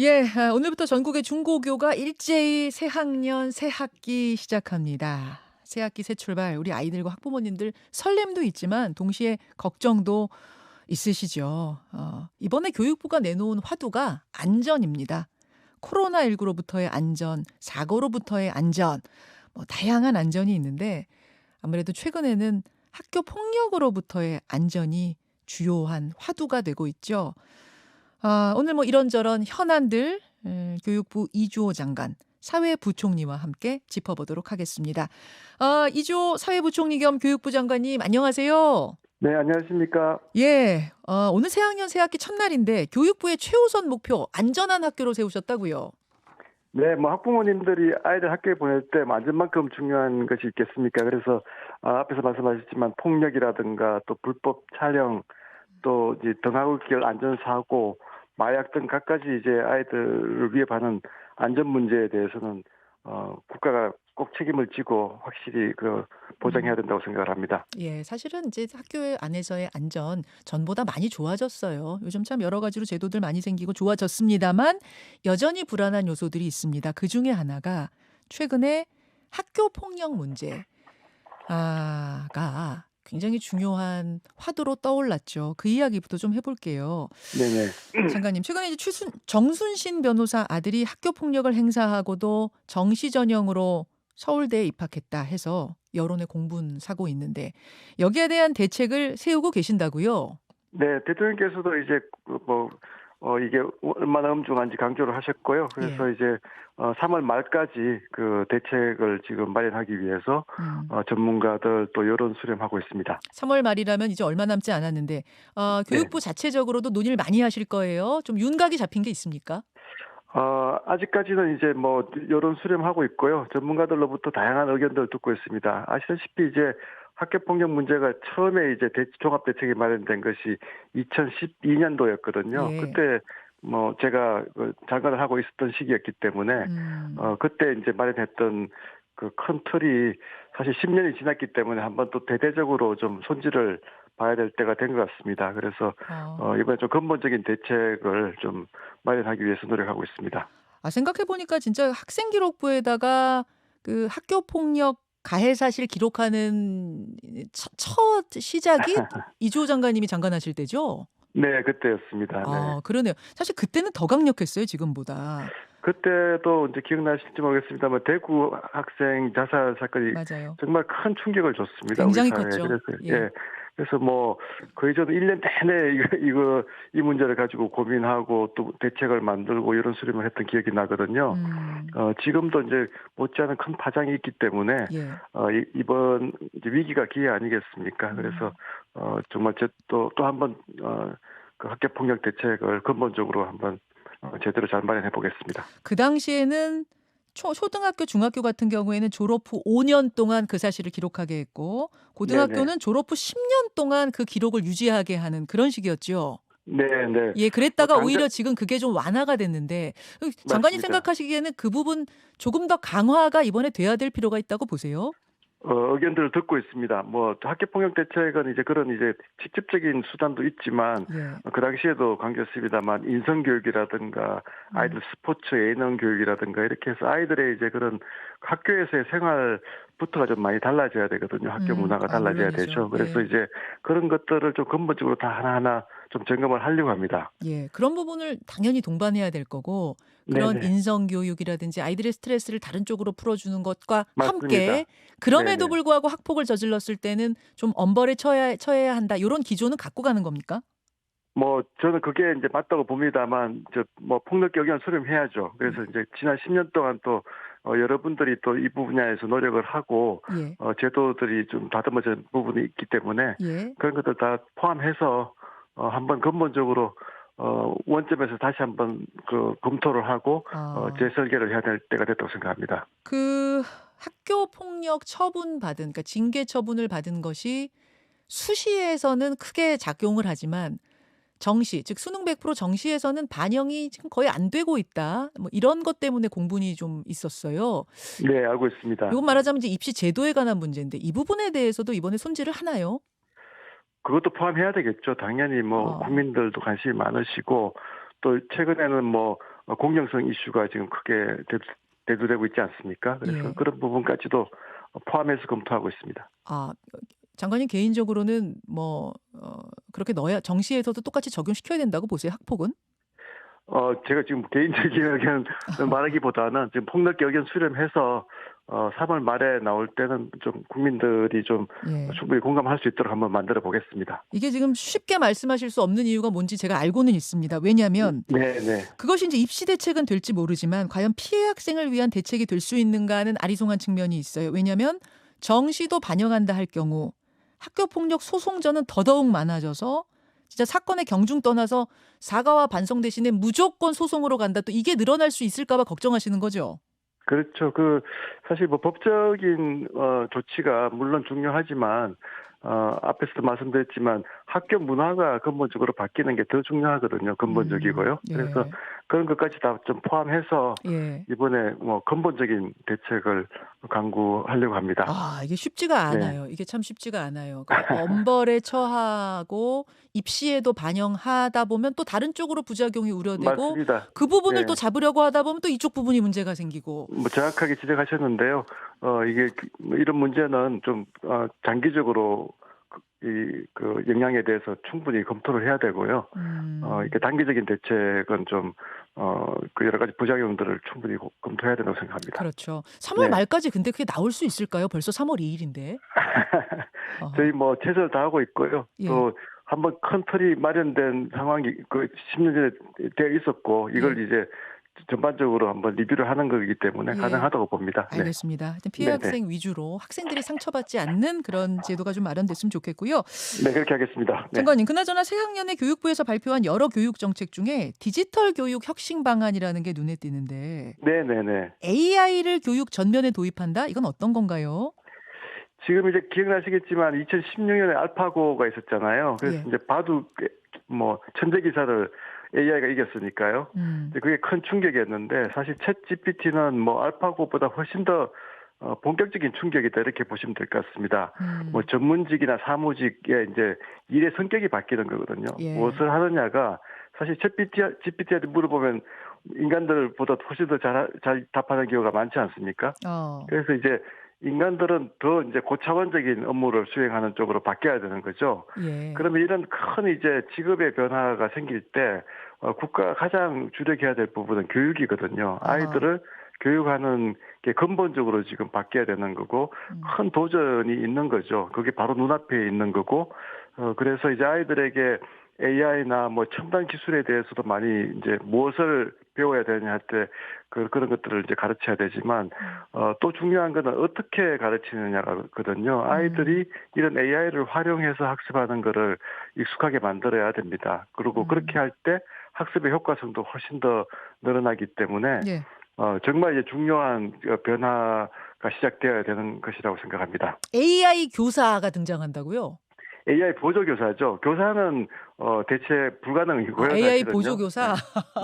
예, 오늘부터 전국의 중고교가 일제히 새 학년, 새 학기 시작합니다. 새 학기 새 출발, 우리 아이들과 학부모님들 설렘도 있지만 동시에 걱정도 있으시죠. 이번에 교육부가 내놓은 화두가 안전입니다. 코로나19로부터의 안전, 사고로부터의 안전, 뭐 다양한 안전이 있는데 아무래도 최근에는 학교 폭력으로부터의 안전이 주요한 화두가 되고 있죠. 오늘 뭐 이런저런 현안들 교육부 이주호 장관, 사회부총리와 함께 짚어보도록 하겠습니다. 이주호 사회부총리 겸 교육부 장관님 안녕하세요. 네, 안녕하십니까. 예, 오늘 새학년 새학기 첫날인데 교육부의 최우선 목표 안전한 학교로 세우셨다고요. 네, 뭐 학부모님들이 아이들 학교에 보낼 때 안전만큼 중요한 것이 있겠습니까? 그래서 앞에서 말씀하셨지만 폭력이라든가 또 불법 촬영, 또 이제 등하굣길 안전사고, 마약 등 갖가지 이제 아이들을 위협하는 안전 문제에 대해서는 국가가 꼭 책임을 지고 확실히 보장해야 음. 된다고 생각을 합니다. 예, 사실은 이제 학교 안에서의 안전 전보다 많이 좋아졌어요. 요즘 참 여러 가지로 제도들 많이 생기고 좋아졌습니다만 여전히 불안한 요소들이 있습니다. 그 중에 하나가 최근에 학교 폭력 문제가 굉장히 중요한 화두로 떠올랐죠. 그 이야기부터 좀 해볼게요. 네네. 장관님, 최근에 이제 정순신 변호사 아들이 학교 폭력을 행사하고도 정시 전형으로 서울대에 입학했다 해서 여론의 공분 사고 있는데 여기에 대한 대책을 세우고 계신다고요? 네, 대통령께서도 이제 이게 얼마나 엄중한지 강조를 하셨고요. 예. 그래서 이제 3월 말까지 그 대책을 지금 마련하기 위해서 음. 전문가들 또 여론 수렴하고 있습니다. 3월 말이라면 이제 얼마 남지 않았는데 네. 교육부 자체적으로도 논의를 많이 하실 거예요. 좀 윤곽이 잡힌 게 있습니까? 아직까지는 이제 뭐 여론 수렴하고 있고요. 전문가들로부터 다양한 의견들을 듣고 있습니다. 아시다시피 이제 학교폭력 문제가 처음에 이제 종합대책이 마련된 것이 2012년도였거든요. 예. 그때 뭐 제가 장관을 하고 있었던 시기였기 때문에 음. 그때 이제 마련했던 그 큰 틀이 사실 10년이 지났기 때문에 한번 또 대대적으로 좀 손질을 봐야 될 때가 된 것 같습니다. 그래서 어. 이번에 좀 근본적인 대책을 좀 마련하기 위해서 노력하고 있습니다. 생각해 보니까 진짜 학생기록부에다가 그 학교 폭력 가해 사실 기록하는 첫 시작이 이주호 장관님이 장관하실 때죠? 네, 그때였습니다. 네. 그러네요. 사실 그때는 더 강력했어요, 지금보다. 그때도 이제 기억나실지 모르겠습니다만 대구 학생 자살 사건이 맞아요. 정말 큰 충격을 줬습니다, 우리 굉장히 사회에. 컸죠. 그래서 예. 예. 그래서 뭐 거의 저도 1년 내내 이 문제를 가지고 고민하고 또 대책을 만들고 여론 수렴을 했던 기억이 나거든요. 음. 지금도 이제 못지않은 큰 파장이 있기 때문에 예. 이번 이제 위기가 기회 아니겠습니까? 그래서 음. 정말 또 한번 그 학교 폭력 대책을 근본적으로 한번 제대로 잘 마련해 보겠습니다. 그 당시에는 초등학교, 중학교 같은 경우에는 졸업 후 5년 동안 그 사실을 기록하게 했고 네네. 고등학교는 졸업 후 10년 동안 그 기록을 유지하게 하는 그런 식이었죠. 네네. 예, 뭐 그랬다가 오히려 지금 그게 좀 완화가 됐는데 장관님 맞습니다. 생각하시기에는 그 부분 조금 더 강화가 이번에 돼야 될 필요가 있다고 보세요? 의견들을 듣고 있습니다. 뭐 학교폭력 대책은 이제 그런 이제 직접적인 수단도 있지만 예. 그 당시에도 강조했습니다만 인성 교육이라든가 음. 아이들 스포츠 예능 교육이라든가 이렇게 해서 아이들의 이제 그런 학교에서의 생활부터가 좀 많이 달라져야 되거든요. 학교 음. 문화가 달라져야 물론이죠. 되죠. 그래서 예. 이제 그런 것들을 좀 근본적으로 다 하나하나 좀 점검을 하려고 합니다. 예. 그런 부분을 당연히 동반해야 될 거고 그런 네네. 인성 교육이라든지 아이들의 스트레스를 다른 쪽으로 풀어주는 것과 함께 맞습니다. 그럼에도 네네. 불구하고 학폭을 저질렀을 때는 좀 엄벌에 처해야 한다. 요런 기조는 갖고 가는 겁니까? 뭐 저는 그게 이제 맞다고 봅니다만 뭐 폭력 경영 수렴해야죠. 음. 그래서 이제 지난 10년 동안 또 여러분들이 또 이 분야에서 노력을 하고 예. 제도들이 좀 다듬어진 부분이 있기 때문에 예. 그런 것들 다 포함해서 한번 근본적으로 원점에서 다시 한번 검토를 하고 아. 재설계를 해야 될 때가 됐다고 생각합니다. 그 학교 폭력 처분받은 그러니까 징계 처분을 받은 것이 수시에서는 크게 작용을 하지만 정시 즉 수능 100% 정시에서는 반영이 지금 거의 안 되고 있다. 뭐 이런 것 때문에 공분이 좀 있었어요. 네, 알고 있습니다. 요건 네. 말하자면 이제 입시 제도에 관한 문제인데 이 부분에 대해서도 이번에 손질을 하나요? 그것도 포함해야 되겠죠. 당연히 뭐 어. 국민들도 관심이 많으시고 또 최근에는 뭐 공정성 이슈가 지금 크게 대두되고 있지 않습니까? 그래서 예. 그런 부분까지도 포함해서 검토하고 있습니다. 아 장관님 개인적으로는 뭐 그렇게 넣어야 정시에서도 똑같이 적용시켜야 된다고 보세요, 학폭은? 제가 지금 개인적인 의견 말하기보다는 지금 폭넓게 의견 수렴해서 3월 말에 나올 때는 좀 국민들이 좀 예. 충분히 공감할 수 있도록 한번 만들어 보겠습니다. 이게 지금 쉽게 말씀하실 수 없는 이유가 뭔지 제가 알고는 있습니다. 왜냐하면 네네. 그것이 이제 입시 대책은 될지 모르지만 과연 피해 학생을 위한 대책이 될 수 있는가는 아리송한 측면이 있어요. 왜냐하면 정시도 반영한다 할 경우 학교 폭력 소송전은 더더욱 많아져서 진짜 사건의 경중 떠나서 사과와 반성 대신에 무조건 소송으로 간다. 또 이게 늘어날 수 있을까 봐 걱정하시는 거죠. 그렇죠. 사실 뭐 법적인 조치가 물론 중요하지만 앞에서도 말씀드렸지만 학교 문화가 근본적으로 바뀌는 게 더 중요하거든요. 근본적이고요. 그래서 예. 그런 것까지 다 좀 포함해서 예. 이번에 뭐 근본적인 대책을 강구하려고 합니다. 아 이게 쉽지가 네. 않아요. 이게 참 쉽지가 않아요. 그러니까 엄벌에 처하고 입시에도 반영하다 보면 또 다른 쪽으로 부작용이 우려되고 맞습니다. 그 부분을 또 네. 잡으려고 하다 보면 또 이쪽 부분이 문제가 생기고. 뭐 정확하게 지적하셨는데요. 이게 뭐 이런 문제는 좀 장기적으로 영향에 대해서 충분히 검토를 해야 되고요. 이렇게 단기적인 대책은 좀 여러 가지 부작용들을 충분히 검토해야 된다고 생각합니다. 그렇죠. 3월 네. 말까지 근데 그게 나올 수 있을까요? 벌써 3월 2일인데. 저희 뭐 최선을 다하고 있고요. 예. 또 한번 큰 틀이 마련된 상황이 10년 전에 되어 있었고 이걸 예. 이제 전반적으로 한번 리뷰를 하는 거기 때문에 예. 가능하다고 봅니다. 네. 알겠습니다. 하여튼 피해 네네. 학생 위주로 학생들이 상처받지 않는 그런 제도가 좀 마련됐으면 좋겠고요. 네, 그렇게 하겠습니다. 네. 장관님, 그나저나 새학년에 교육부에서 발표한 여러 교육 정책 중에 디지털 교육 혁신 방안이라는 게 눈에 띄는데 네네네. AI를 교육 전면에 도입한다? 이건 어떤 건가요? 지금 이제 기억나시겠지만 2016년에 알파고가 있었잖아요. 그래서 예. 이제 바둑 뭐 천재 기사를 AI가 이겼으니까요. 음. 이제 그게 큰 충격이었는데 사실 챗 GPT는 뭐 알파고보다 훨씬 더 본격적인 충격이다 이렇게 보시면 될 것 같습니다. 뭐 음. 전문직이나 사무직의 이제 일의 성격이 바뀌는 거거든요. 예. 무엇을 하느냐가 사실 챗 GPT한테 물어보면 인간들보다 훨씬 더 잘 답하는 경우가 많지 않습니까? 어. 그래서 이제 인간들은 더 이제 고차원적인 업무를 수행하는 쪽으로 바뀌어야 되는 거죠. 예. 그러면 이런 큰 이제 직업의 변화가 생길 때 국가가 가장 주력해야 될 부분은 교육이거든요. 아하. 아이들을 교육하는 게 근본적으로 지금 바뀌어야 되는 거고 음. 큰 도전이 있는 거죠. 그게 바로 눈앞에 있는 거고 그래서 이제 아이들에게 AI나 뭐 첨단 기술에 대해서도 많이 이제 무엇을 배워야 되냐 할 때 그런 것들을 이제 가르쳐야 되지만 또 중요한 거는 어떻게 가르치느냐거든요. 아이들이 이런 AI를 활용해서 학습하는 거를 익숙하게 만들어야 됩니다. 그리고 그렇게 할 때 학습의 효과성도 훨씬 더 늘어나기 때문에 예. 정말 이제 중요한 변화가 시작되어야 되는 것이라고 생각합니다. AI 교사가 등장한다고요? AI 보조교사죠. 교사는 대체 아, 불가능이고요, AI 사실은요. 보조교사.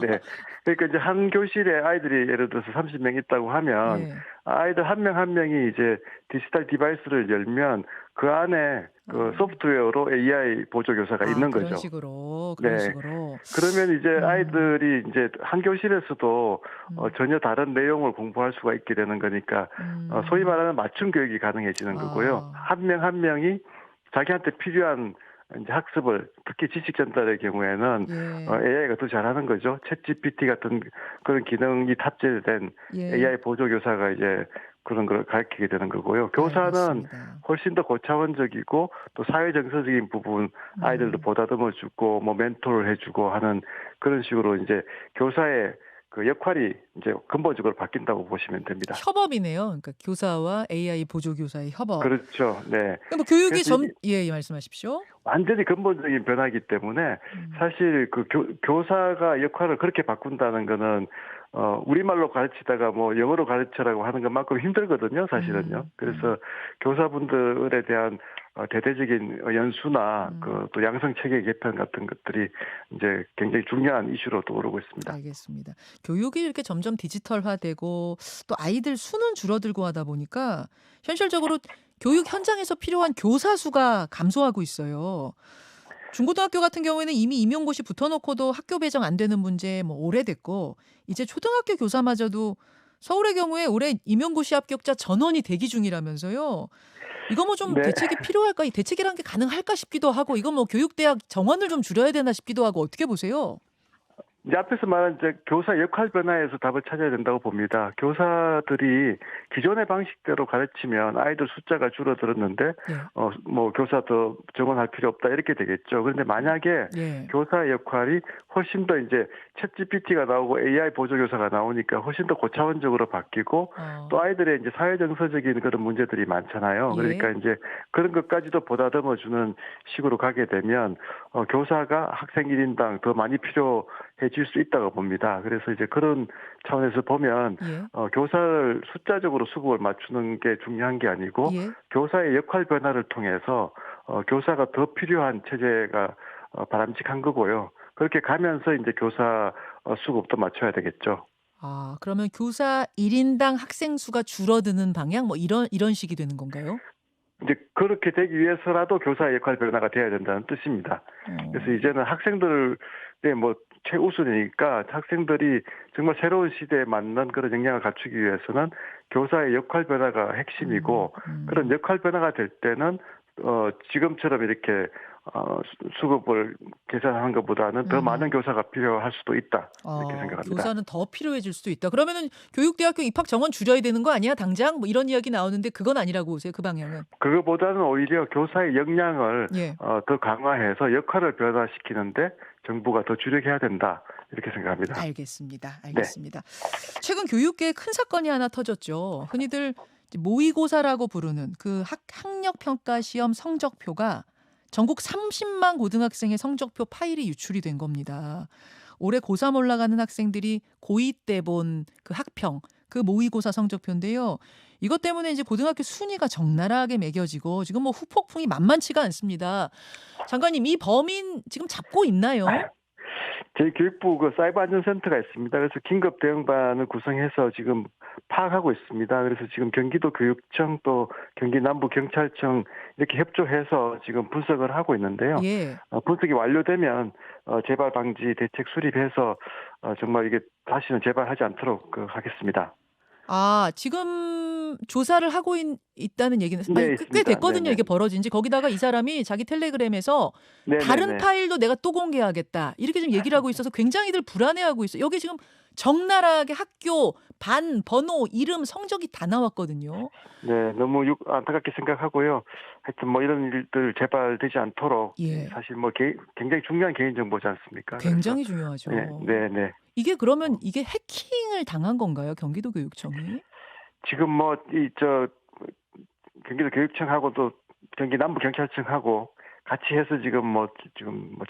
네. 네. 그러니까 이제 한 교실에 아이들이 예를 들어서 30명 있다고 하면 예. 아이들 한 명 한 명이 이제 디지털 디바이스를 열면 그 안에 그 소프트웨어로 AI 보조교사가 아, 있는 그런 거죠. 식으로. 그런 네. 식으로. 그러면 이제 음. 아이들이 이제 한 교실에서도 음. 전혀 다른 내용을 공부할 수가 있게 되는 거니까 소위 말하는 맞춤 교육이 가능해지는 거고요. 아. 한 명 한 명이 자기한테 필요한 이제 학습을 특히 지식 전달의 경우에는 예. AI가 더 잘하는 거죠. 챗 GPT 같은 그런 기능이 탑재된 예. AI 보조 교사가 이제 그런 걸 가르치게 되는 거고요. 교사는 알겠습니다. 훨씬 더 고차원적이고 또 사회 정서적인 부분 아이들도 보다듬어 주고 뭐 멘토를 해주고 하는 그런 식으로 이제 교사의 그 역할이 이제 근본적으로 바뀐다고 보시면 됩니다. 협업이네요. 그러니까 교사와 AI 보조교사의 협업. 그렇죠. 네. 그러니까 뭐 교육이 그래서 이게 예, 말씀하십시오. 완전히 근본적인 변화이기 때문에 사실 그 교사가 역할을 그렇게 바꾼다는 거는 우리말로 가르치다가 뭐 영어로 가르쳐라고 하는 것만큼 힘들거든요, 사실은요. 그래서 교사분들에 대한 대대적인 연수나 그 또 양성 체계 개편 같은 것들이 이제 굉장히 중요한 이슈로 떠오르고 있습니다. 알겠습니다. 교육이 이렇게 점점 디지털화되고 또 아이들 수는 줄어들고 하다 보니까 현실적으로 교육 현장에서 필요한 교사 수가 감소하고 있어요. 중고등학교 같은 경우에는 이미 임용고시 붙어놓고도 학교 배정 안 되는 문제 뭐 오래됐고 이제 초등학교 교사마저도 서울의 경우에 올해 임용고시 합격자 전원이 대기 중이라면서요. 이거 뭐 좀 네. 대책이 필요할까? 이 대책이란 게 가능할까 싶기도 하고 이거 뭐 교육대학 정원을 좀 줄여야 되나 싶기도 하고 어떻게 보세요? 이제 앞에서 말한 이제 교사 역할 변화에서 답을 찾아야 된다고 봅니다. 교사들이 기존의 방식대로 가르치면 아이들 숫자가 줄어들었는데 예. 뭐 교사 더 정원할 필요 없다 이렇게 되겠죠. 그런데 만약에 예. 교사의 역할이 훨씬 더 이제 챗GPT가 나오고 AI 보조교사가 나오니까 훨씬 더 고차원적으로 바뀌고 또 어. 아이들의 이제 사회 정서적인 그런 문제들이 많잖아요. 예. 그러니까 이제 그런 것까지도 보다듬어 주는 식으로 가게 되면 교사가 학생 1인당 더 많이 필요해질 수 있다고 봅니다. 그래서 이제 그런 차원에서 보면 예. 교사를 숫자적으로 수급을 맞추는 게 중요한 게 아니고 예. 교사의 역할 변화를 통해서 교사가 더 필요한 체제가 바람직한 거고요. 그렇게 가면서 이제 교사 수급도 맞춰야 되겠죠. 아, 그러면 교사 1인당 학생 수가 줄어드는 방향 뭐 이런 식이 되는 건가요? 이제 그렇게 되기 위해서라도 교사의 역할 변화가 돼야 된다는 뜻입니다. 그래서 어. 이제는 학생들의 뭐 최우선이니까 학생들이 정말 새로운 시대에 맞는 그런 역량을 갖추기 위해서는 교사의 역할 변화가 핵심이고 그런 역할 변화가 될 때는 지금처럼 이렇게 수급을 계산하는 것보다는 더 많은 음. 교사가 필요할 수도 있다 이렇게 아, 생각합니다. 교사는 더 필요해질 수도 있다. 그러면은 교육대학교 입학 정원 줄여야 되는 거 아니야? 당장? 뭐 이런 이야기 나오는데 그건 아니라고 보세요. 그 방향은. 그거보다는 오히려 교사의 역량을 예. 더 강화해서 역할을 변화시키는데 정부가 더 주력해야 된다 이렇게 생각합니다. 알겠습니다. 네. 알겠습니다. 최근 교육계에 큰 사건이 하나 터졌죠. 흔히들 이제 모의고사라고 부르는 그 학력 평가 시험 성적표가 전국 30만 고등학생의 성적표 파일이 유출이 된 겁니다. 올해 고3 올라가는 학생들이 고2 때 본 그 학평, 그 모의고사 성적표인데요. 이것 때문에 이제 고등학교 순위가 적나라하게 매겨지고 지금 뭐 후폭풍이 만만치가 않습니다. 장관님, 이 범인 지금 잡고 있나요? 저희 교육부 그 사이버 안전센터가 있습니다. 그래서 긴급 대응반을 구성해서 지금 파악하고 있습니다. 그래서 지금 경기도 교육청 또 경기 남부 경찰청 이렇게 협조해서 지금 분석을 하고 있는데요. 예. 분석이 완료되면 재발 방지 대책 수립해서 정말 이게 다시는 재발하지 않도록 하겠습니다. 아, 지금 조사를 하고 있다는 얘기는 네, 꽤 있습니다. 됐거든요, 네네. 이게 벌어진 지. 거기다가 이 사람이 자기 텔레그램에서 "다른 네네네. 파일도 내가 또 공개하겠다." 이렇게 좀 얘기를 하고 있어서 굉장히들 불안해하고 있어요. 여기 지금 적나라하게 학교, 반, 번호, 이름, 성적이 다 나왔거든요. 네, 너무 안타깝게 생각하고요. 하여튼 뭐 이런 일들 재발되지 않도록 예. 사실 뭐 굉장히 중요한 개인 정보지 않습니까? 그래서 굉장히 네, 중요하죠. 네, 네. 이게 그러면 이게 해킹을 당한 건가요? 경기도 교육청이? 지금 뭐 경기도 교육청하고도 경기 남부 경찰청하고 같이 해서 지금 뭐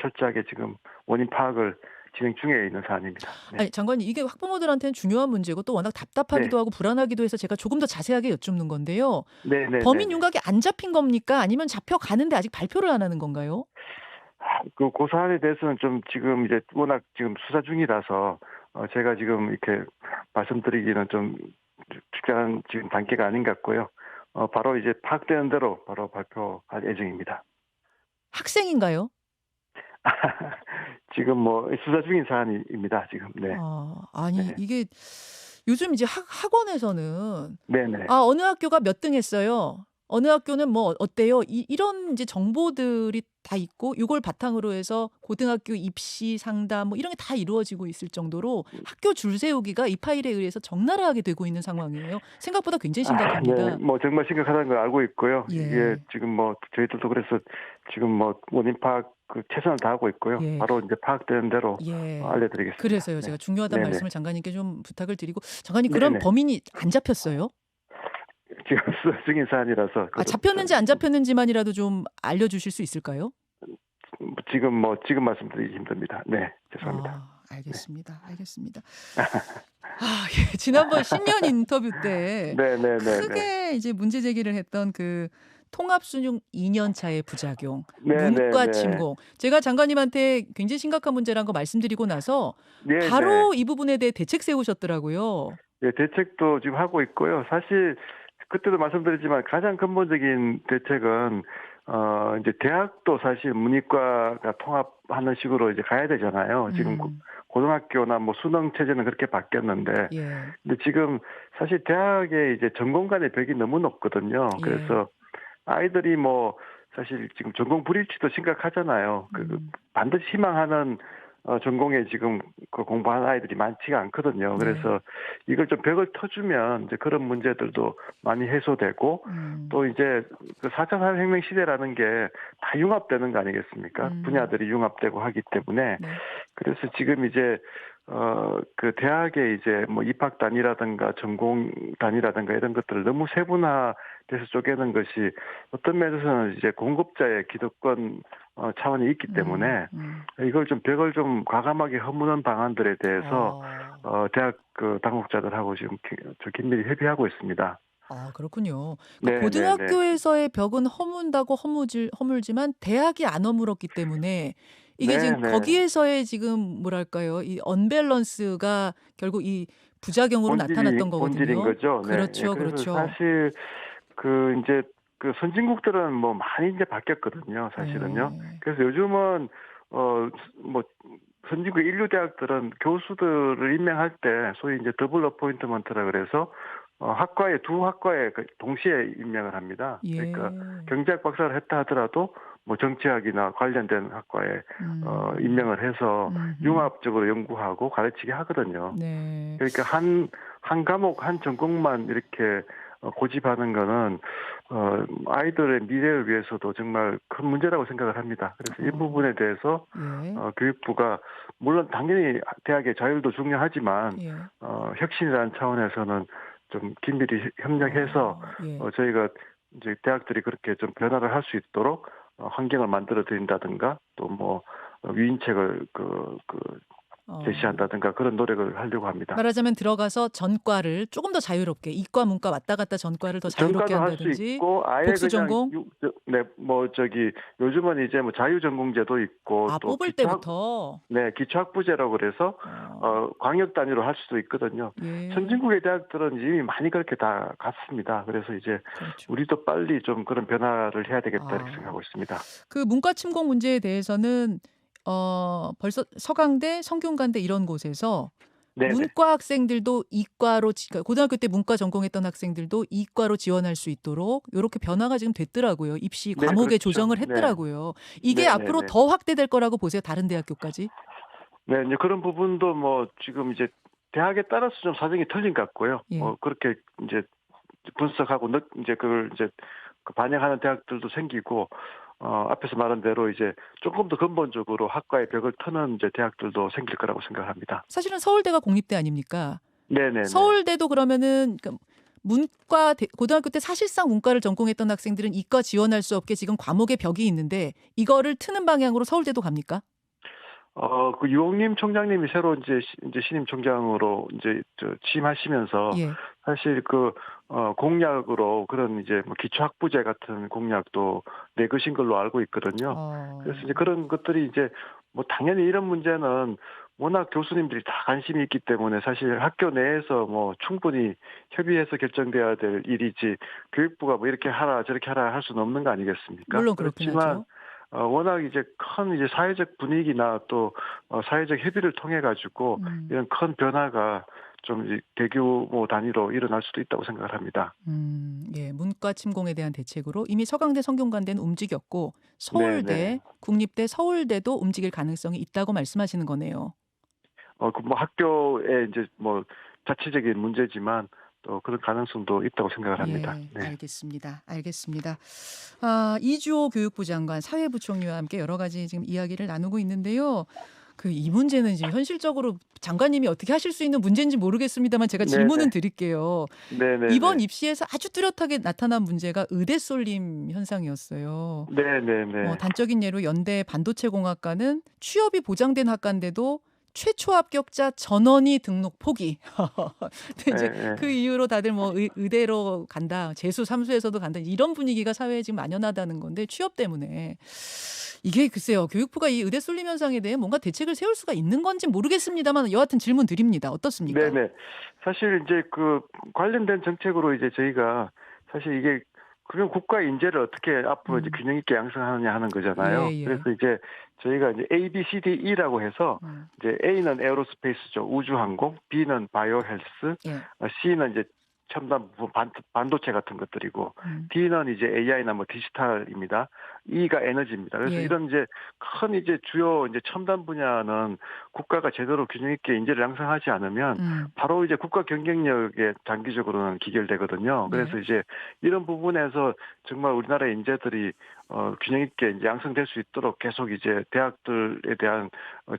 철저하게 지금 원인 파악을 진행 중에 있는 사안입니다. 네, 아니 장관님, 이게 학부모들한테는 중요한 문제고 또 워낙 네, 답답하기도 하고 불안하기도 해서 제가 조금 더 자세하게 여쭙는 건데요. 네, 네, 네. 범인 네. 윤곽이 안 잡힌 겁니까? 아니면 잡혀가는데 아직 발표를 안 하는 건가요? 그 고사안에 대해서는 좀 지금 이제 워낙 지금 수사 중이라서 제가 지금 이렇게 말씀드리기는 좀 특별한 지금 단계가 아닌 것 같고요. 바로 이제 파악되는 대로 바로 발표할 예정입니다. 학생인가요? 지금 뭐 수사 중인 사안입니다. 지금 네, 아니 네, 이게 요즘 이제 학원에서는 네, 네. 어느 학교가 몇 등 했어요. 어느 학교는 뭐 어때요? 이런 이제 정보들이 다 있고 요걸 바탕으로 해서 고등학교 입시 상담 뭐 이런 게 다 이루어지고 있을 정도로 학교 줄 세우기가 이 파일에 의해서 적나라하게 되고 있는 상황이에요. 생각보다 굉장히 네, 심각합니다. 뭐 정말 심각하다는 걸 알고 있고요. 이게 예. 지금 뭐 저희들도 그래서 지금 뭐 원인 파악 최선을 다하고 있고요. 예. 바로 이제 파악되는 대로 예. 알려드리겠습니다. 그래서요. 네, 제가 중요하다는 네, 네, 말씀을 장관님께 좀 부탁을 드리고 장관님, 네, 그럼 네. 범인이 안 잡혔어요? 지금 수사 중인 사안이라서 잡혔는지 안 잡혔는지만이라도 좀 알려 주실 수 있을까요? 지금 말씀드리기 힘듭니다. 네, 죄송합니다. 네. 알겠습니다. 알겠습니다. 예. 지난번 신년 인터뷰 때 네네네네. 크게 이제 문제 제기를 했던 그 통합수능 2년 차의 부작용, 문과 네네네. 침공. 제가 장관님한테 굉장히 심각한 문제라는 거 말씀드리고 나서 네네. 바로 이 부분에 대해 대책 세우셨더라고요. 예, 대책도 지금 하고 있고요. 사실 그때도 말씀드렸지만 가장 근본적인 대책은 이제 대학도 사실 문이과가 통합하는 식으로 이제 가야 되잖아요. 지금 음. 고등학교나 뭐 수능 체제는 그렇게 바뀌었는데, 예. 근데 지금 사실 대학에 이제 전공 간의 벽이 너무 높거든요. 예. 그래서 아이들이 뭐 사실 지금 전공 불일치도 심각하잖아요. 음. 반드시 희망하는 전공에 지금 그 공부하는 아이들이 많지가 않거든요. 네. 그래서 이걸 좀 벽을 터주면 이제 그런 문제들도 많이 해소되고, 음. 또 이제 그 4차 산업혁명 시대라는 게 다 융합되는 거 아니겠습니까? 음. 분야들이 융합되고 하기 때문에. 네. 그래서 지금 이제 그 대학의 이제 뭐 입학 단위라든가 전공 단위라든가 이런 것들을 너무 세분화돼서 쪼개는 것이 어떤 면에서는 이제 공급자의 기득권 차원이 있기 음. 때문에, 음. 이걸 좀 벽을 좀 과감하게 허무는 방안들에 대해서 어. 대학 그 당국자들하고 지금 저 긴밀히 협의하고 있습니다. 아 그렇군요. 그러니까 네네네. 고등학교에서의 벽은 허문다고 허물지만 대학이 안 허물었기 때문에 이게 지금 네네. 거기에서의 지금 뭐랄까요? 이 언밸런스가 결국 이 부작용으로 나타났던 본질인 거거든요. 거죠. 네. 예, 그렇죠, 그래서 그렇죠. 사실 인제 그 선진국들은 뭐 많이 인제 바뀌었거든요, 사실은요. 네. 그래서 요즘은 뭐 선진국 인류 대학들은 교수들을 임명할 때 소위 이제 더블 어포인트먼트라 그래서 학과에 두 학과에 동시에 임명을 합니다. 그러니까 예. 경제학 박사를 했다 하더라도 뭐 정치학이나 관련된 학과에 음. 임명을 해서 음음. 융합적으로 연구하고 가르치게 하거든요. 네. 그러니까 한 과목 한 전공만 이렇게 고집하는 거는 아이들의 미래를 위해서도 정말 큰 문제라고 생각을 합니다. 그래서 이 어. 부분에 대해서 예. 교육부가 물론 당연히 대학의 자율도 중요하지만 예. 혁신이라는 차원에서는 좀 긴밀히 협력해서 예. 저희가 이제 대학들이 그렇게 좀 변화를 할 수 있도록 환경을 만들어 드린다든가, 또 뭐 유인책을 어. 제시한다든가 그런 노력을 하려고 합니다. 말하자면 들어가서 전과를 조금 더 자유롭게 이과 문과 왔다 갔다 전과를 더 자유롭게 전과도 할 수 한다든지 있고 아예 복수 그냥 전공 네, 뭐 저기 요즘은 이제 뭐 자유전공제도 있고, 아 또 뽑을 때부터. 기초학부제라고 그래서 어. 광역 단위로 할 수도 있거든요. 예. 선진국의 대학들은 이미 많이 그렇게 다 갔습니다. 그래서 이제 그렇죠. 우리도 빨리 좀 그런 변화를 해야 되겠다 이렇게 아. 생각하고 있습니다. 그 문과 침공 문제에 대해서는 벌써 서강대, 성균관대 이런 곳에서 네네. 문과 학생들도 이과로 그러니까 고등학교 때 문과 전공했던 학생들도 이과로 지원할 수 있도록 요렇게 변화가 지금 됐더라고요. 입시 네, 과목에 그렇죠. 조정을 네. 했더라고요. 이게 앞으로 네네네. 더 확대될 거라고 보세요, 다른 대학교까지? 네, 이제 그런 부분도 뭐 지금 이제 대학에 따라서 좀 사정이 틀린 것 같고요. 예. 그렇게 이제 분석하고 이제 그걸 이제 반영하는 대학들도 생기고, 앞에서 말한 대로 이제 조금 더 근본적으로 학과의 벽을 터는 이제 대학들도 생길 거라고 생각합니다. 사실은 서울대가 공립대 아닙니까? 네네네. 서울대도 그러면은 문과 고등학교 때 사실상 문과를 전공했던 학생들은 이과 지원할 수 없게 지금 과목의 벽이 있는데 이거를 트는 방향으로 서울대도 갑니까? 유홍림 총장님이 새로 이제 신임 총장으로 이제 취임하시면서 예. 사실 공약으로 그런 이제 뭐 기초학부제 같은 공약도 내거신 걸로 알고 있거든요. 그래서 이제 어. 그런 것들이 이제 뭐 당연히 이런 문제는 워낙 교수님들이 다 관심이 있기 때문에 사실 학교 내에서 뭐 충분히 협의해서 결정돼야 될 일이지, 교육부가 뭐 이렇게 하라 저렇게 하라 할 수는 없는 거 아니겠습니까? 물론 그렇긴 그렇지만 하죠. 워낙 이제 큰 이제 사회적 분위기나 또 사회적 협의를 통해 가지고 음. 이런 큰 변화가 좀 대규모 단위로 일어날 수도 있다고 생각을 합니다. 예. 문과 침공에 대한 대책으로 이미 서강대, 성균관대는 움직였고 네네. 서울대, 국립대, 서울대도 움직일 가능성이 있다고 말씀하시는 거네요. 뭐 학교에 이제 뭐 자체적인 문제지만 또 그런 가능성도 있다고 생각을 합니다. 예. 네. 알겠습니다. 알겠습니다. 아 이주호 교육부 장관 사회부총리와 함께 여러 가지 지금 이야기를 나누고 있는데요. 이 문제는 이제 현실적으로 장관님이 어떻게 하실 수 있는 문제인지 모르겠습니다만 제가 질문은 네네. 드릴게요. 이번 네네네. 입시에서 아주 뚜렷하게 나타난 문제가 의대 쏠림 현상이었어요. 네네네. 단적인 예로 연대 반도체공학과는 취업이 보장된 학과인데도 최초 합격자 전원이 등록 포기. 근데 이제 그 예예. 이후로 다들 뭐 의대로 간다. 재수 삼수에서도 간다. 이런 분위기가 사회에 지금 만연하다는 건데 취업 때문에. 이게 글쎄요. 교육부가 이 의대 쏠림 현상에 대해 뭔가 대책을 세울 수가 있는 건지 모르겠습니다만 여하튼 질문 드립니다. 어떻습니까? 네네. 사실 이제 관련된 정책으로 이제 저희가 사실 이게 그럼 국가 인재를 어떻게 앞으로 이제 음. 균형 있게 양성하느냐 하는 거잖아요. 예, 예. 그래서 이제 저희가 이제 A, B, C, D, E라고 해서 음. 이제 A는 에어로스페이스죠. 우주항공, B는 바이오 헬스, 예. C는 이제 첨단 부품 반도체 같은 것들이고 음. D는 이제 AI나 뭐 디지털입니다. E가 에너지입니다. 그래서 예. 이런 이제 큰 이제 주요 이제 첨단 분야는 국가가 제대로 균형 있게 인재를 양성하지 않으면 바로 이제 국가 경쟁력에 장기적으로는 기결되거든요. 네. 그래서 이제 이런 부분에서 정말 우리나라 인재들이 균형 있게 이제 양성될 수 있도록 계속 이제 대학들에 대한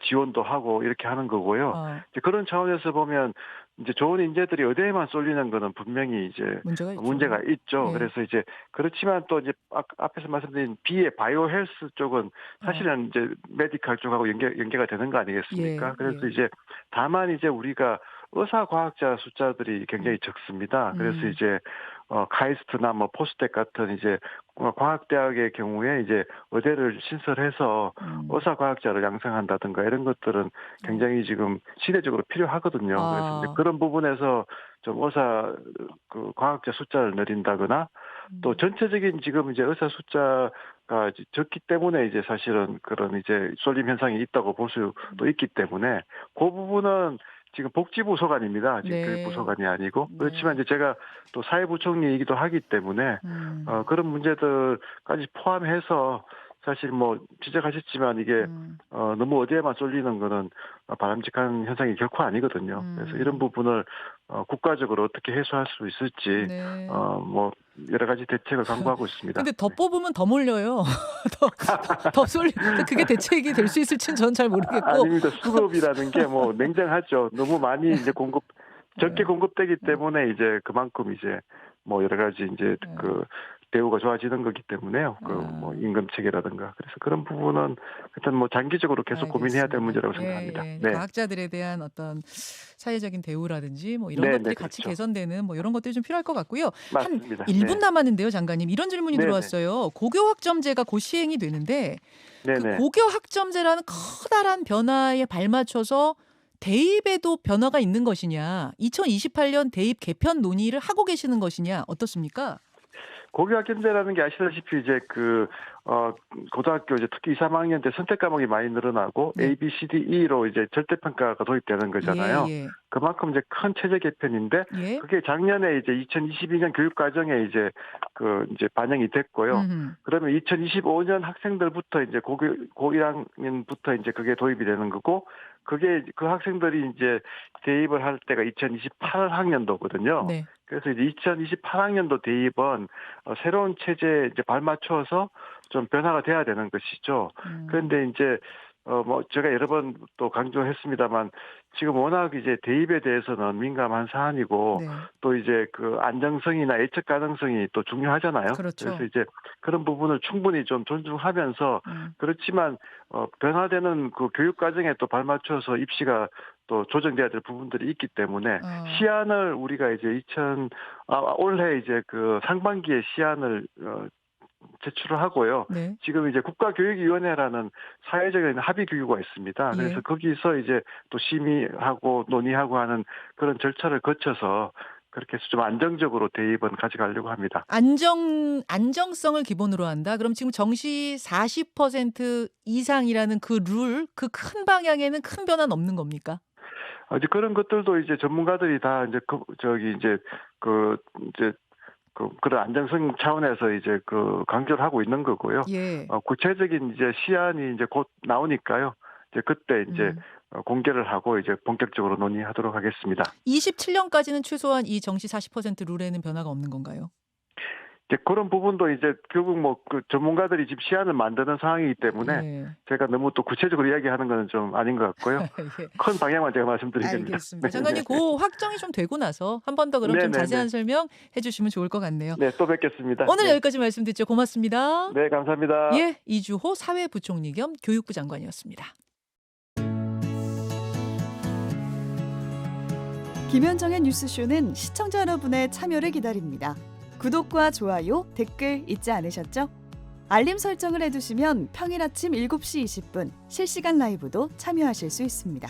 지원도 하고 이렇게 하는 거고요. 이제 그런 차원에서 보면 이제 좋은 인재들이 의대에만 쏠리는 거는 분명히 이제 문제가 있죠. 예. 그래서 이제 그렇지만 또 이제 앞에서 말씀드린 B의 바이오 헬스 쪽은 사실은 이제 메디컬 쪽하고 연계가 되는 거 아니겠습니까? 예, 그래서 예. 이제 다만 이제 우리가 의사 과학자 숫자들이 굉장히 적습니다. 그래서 이제 카이스트나 뭐 포스텍 같은 이제 과학대학의 경우에 이제 의대를 신설해서 의사 과학자를 양성한다든가 이런 것들은 굉장히 지금 시대적으로 필요하거든요. 그래서 이제 그런 부분에서 좀 의사 그 과학자 숫자를 늘린다거나 또 전체적인 지금 이제 의사 숫자가 적기 때문에 이제 사실은 그런 이제 쏠림 현상이 있다고 볼 수도 있기 때문에 그 부분은 지금 복지부 소관입니다. 지금 네. 교육부 소관이 아니고. 네. 그렇지만 이제 제가 또 사회부총리이기도 하기 때문에 그런 문제들까지 포함해서 사실 뭐 지적하셨지만 이게 너무 어디에만 쏠리는 거는 바람직한 현상이 결코 아니거든요. 그래서 이런 부분을 국가적으로 어떻게 해소할 수 있을지 네. 뭐 여러 가지 대책을 강구하고 있습니다. 근데 더 뽑으면 더 몰려요. 더 쏠리. 그게 대책이 될 수 있을지는 저는 잘 모르겠고. 아닙니다. 수급이라는 게 뭐 냉정하죠. 너무 많이 이제 적게 공급되기 때문에 이제 그만큼 이제 뭐 여러 가지 이제 그 대우가 좋아지는 거기 때문에요. 그 뭐 임금 체계라든가. 그래서 그런 부분은 하여튼 뭐 장기적으로 계속 고민해야 될 문제라고 생각합니다. 예. 네. 과학자들에 대한 어떤 사회적인 대우라든지 뭐 이런 네, 것들이 네, 같이 그렇죠. 개선되는 뭐 이런 것들이 좀 필요할 것 같고요. 맞습니다. 한 1분 네. 남았는데요, 장관님. 이런 질문이 네네. 들어왔어요. 고교 학점제가 곧 시행이 되는데 그 네네. 고교 학점제라는 커다란 변화에 발맞춰서 대입에도 변화가 있는 것이냐, 2028년 대입 개편 논의를 하고 계시는 것이냐, 어떻습니까? 고교 학점제라는 게 아시다시피 이제 고등학교 이제 특히 2, 3학년 때 선택 과목이 많이 늘어나고 네. A, B, C, D, E로 이제 절대평가가 도입되는 거잖아요. 예. 그만큼 이제 큰 체제 개편인데 예. 그게 작년에 이제 2022년 교육 과정에 이제 이제 반영이 됐고요. 그러면 2025년 학생들부터 이제 고 1학년부터 이제 그게 도입이 되는 거고 그게 그 학생들이 이제 대입을 할 때가 2028학년도거든요. 네. 그래서 이제 2028학년도 대입은 새로운 체제에 이제 발맞춰서 좀 변화가 돼야 되는 것이죠. 그런데 이제 뭐 제가 여러 번 또 강조했습니다만 지금 워낙 이제 대입에 대해서는 민감한 사안이고 네. 또 이제 그 안정성이나 예측 가능성이 또 중요하잖아요. 그렇죠. 그래서 이제 그런 부분을 충분히 좀 존중하면서 그렇지만 변화되는 그 교육 과정에 또 발맞춰서 입시가 또 조정돼야 될 부분들이 있기 때문에 시안을 우리가 이제 올해 이제 그 상반기에 시안을 제출을 하고요. 네. 지금 이제 국가교육위원회라는 사회적인 합의 기구가 있습니다. 그래서 예. 거기서 이제 또 심의하고 논의하고 하는 그런 절차를 거쳐서 그렇게 해서 좀 안정적으로 대입은 가져가려고 합니다. 안정성을 기본으로 한다. 그럼 지금 정시 40% 이상이라는 그 큰 방향에는 큰 변화는 없는 겁니까? 이제 그런 것들도 이제 전문가들이 다 이제 그런 안정성 차원에서 이제 강조를 하고 있는 거고요. 예. 구체적인 이제 시안이 이제 곧 나오니까요. 이제 그때 이제 공개를 하고 이제 본격적으로 논의하도록 하겠습니다. 27년까지는 최소한 이 정시 40% 룰에는 변화가 없는 건가요? 이제 그런 부분도 이제 결국 뭐 그 전문가들이 지금 시안을 만드는 상황이기 때문에 예. 제가 너무 또 구체적으로 이야기하는 건 좀 아닌 것 같고요. 예. 큰 방향만 제가 말씀드린 겁니다. 알겠습니다. 장관님, 그 확정이 좀 되고 나서 한 번 더 그럼 좀 네네네. 자세한 설명해 주시면 좋을 것 같네요. 네, 또 뵙겠습니다. 오늘 네. 여기까지 말씀 듣죠. 고맙습니다. 네, 감사합니다. 예, 이주호 사회부총리 겸 교육부 장관이었습니다. 김현정의 뉴스쇼는 시청자 여러분의 참여를 기다립니다. 구독과 좋아요, 댓글 잊지 않으셨죠? 알림 설정을 해두시면 평일 아침 7시 20분 실시간 라이브도 참여하실 수 있습니다.